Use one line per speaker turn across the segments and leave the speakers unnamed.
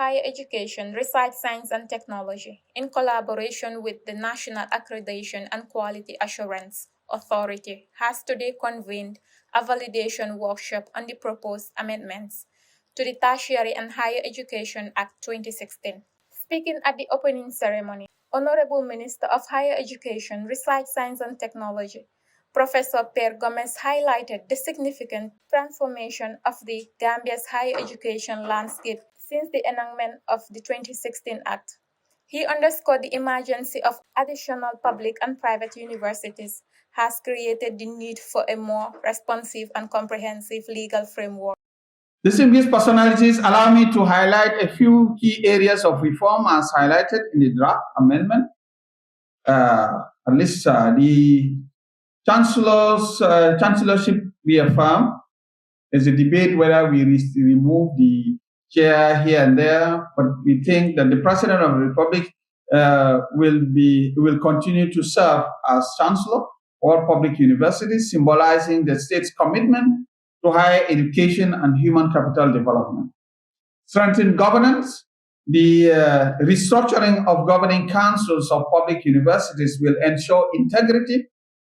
Higher Education, Research, Science and Technology, in collaboration with the National Accreditation and Quality Assurance Authority, has today convened a validation workshop on the proposed amendments to the Tertiary and Higher Education Act 2016. Speaking at the opening ceremony, Honorable Minister of Higher Education, Research, Science and Technology, Professor Pierre Gomez highlighted the significant transformation of the Gambia's higher education landscape since the enactment of the 2016 Act. He underscored the emergence of additional public and private universities has created the need for a more responsive and comprehensive legal framework.
Distinguished personalities, allow me to highlight a few key areas of reform as highlighted in the draft amendment. At least the chancellorship we affirm. There's a debate whether we remove the chair here and there, but we think that the President of the Republic will continue to serve as Chancellor for public universities, symbolizing the state's commitment to higher education and human capital development. Strengthen governance. The restructuring of governing councils of public universities will ensure integrity,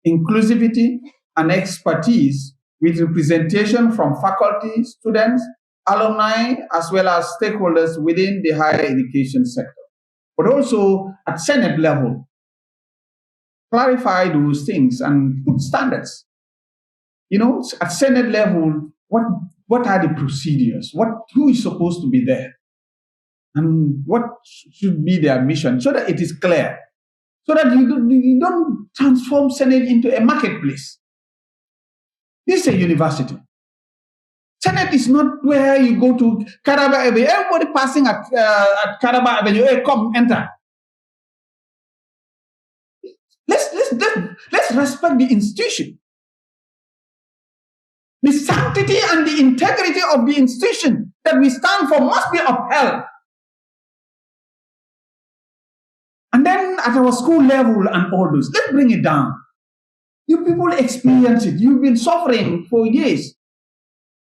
inclusivity, and expertise with representation from faculty, students, alumni, as well as stakeholders within the higher education sector. But also at Senate level, clarify those things and put standards. You know, at Senate level, what are the procedures? Who is supposed to be there? And what should be their mission so that it is clear? So that you don't transform Senate into a marketplace. This is a university. Senate is not where you go to Karaba Avenue. Everybody passing at Karaba Avenue, hey, come, enter. Let's respect the institution. The sanctity and the integrity of the institution that we stand for must be upheld. And then at our school level and all those, let's bring it down. You people experience it. You've been suffering for years.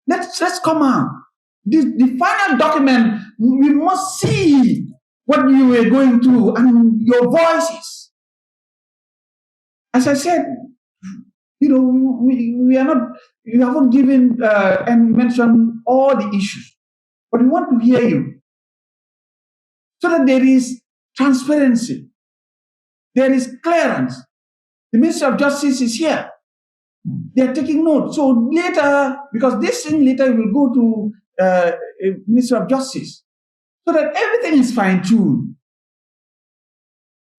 Let's come out. The final document, we must see what you were going through and your voices. As I said, you know, we haven't given and mentioned all the issues, but we want to hear you so that there is transparency, there is clearance. The Ministry of Justice is here. They are taking note. So later, because this thing later will go to Ministry of Justice, so that everything is fine-tuned.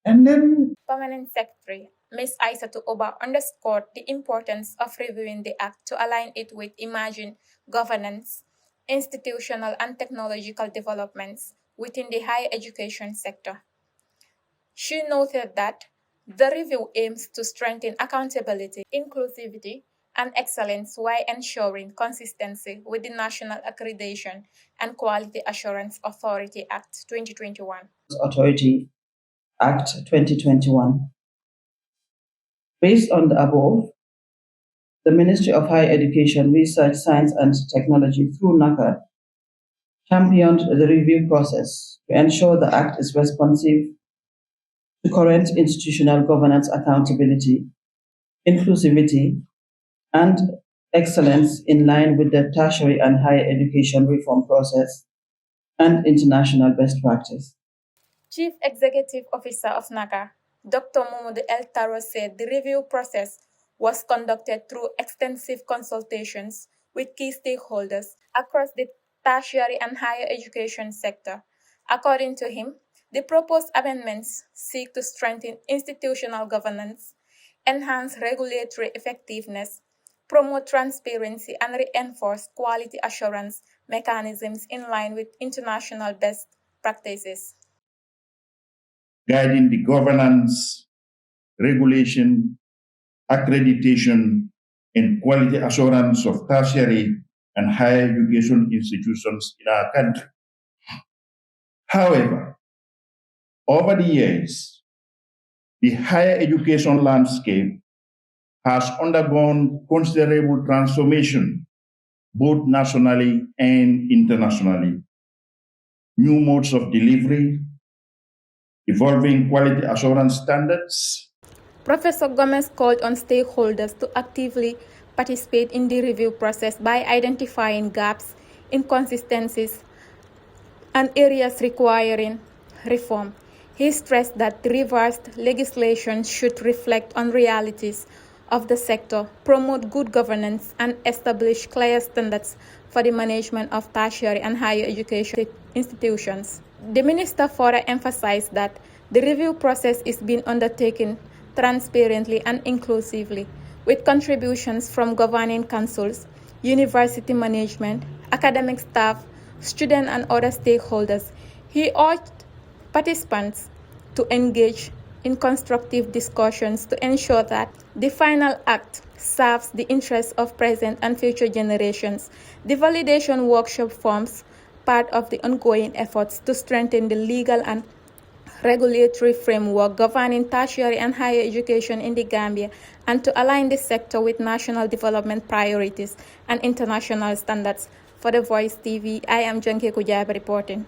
And then
Permanent Secretary Ms. Aissatou Oba underscored the importance of reviewing the Act to align it with emerging governance, institutional and technological developments within the higher education sector. She noted that the review aims to strengthen accountability, inclusivity, and excellence while ensuring consistency with the National Accreditation and Quality Assurance Authority Act 2021.
Authority Act 2021. Based on the above, the Ministry of Higher Education, Research, Science and Technology through NAQAA championed the review process to ensure the Act is responsive to current institutional governance accountability, inclusivity, and excellence in line with the tertiary and higher education reform process and international best practice.
Chief Executive Officer of NAQAA, Dr. Momodu El Taro, said the review process was conducted through extensive consultations with key stakeholders across the tertiary and higher education sector. According to him, the proposed amendments seek to strengthen institutional governance, enhance regulatory effectiveness, promote transparency, and reinforce quality assurance mechanisms in line with international best practices.
Guiding the governance, regulation, accreditation, and quality assurance of tertiary and higher education institutions in our country. However, over the years, the higher education landscape has undergone considerable transformation, both nationally and internationally. new modes of delivery, evolving quality assurance standards.
Professor Gomez called on stakeholders to actively participate in the review process by identifying gaps, inconsistencies, and areas requiring reform. He stressed that revised legislation should reflect on realities of the sector, promote good governance, and establish clear standards for the management of tertiary and higher education institutions. The minister further emphasized that the review process is being undertaken transparently and inclusively, with contributions from governing councils, university management, academic staff, students, and other stakeholders. He urged participants to engage in constructive discussions to ensure that the final act serves the interests of present and future generations. The validation workshop forms part of the ongoing efforts to strengthen the legal and regulatory framework governing tertiary and higher education in the Gambia and to align the sector with national development priorities and international standards. For The Voice TV, I am Janke Kujaba reporting.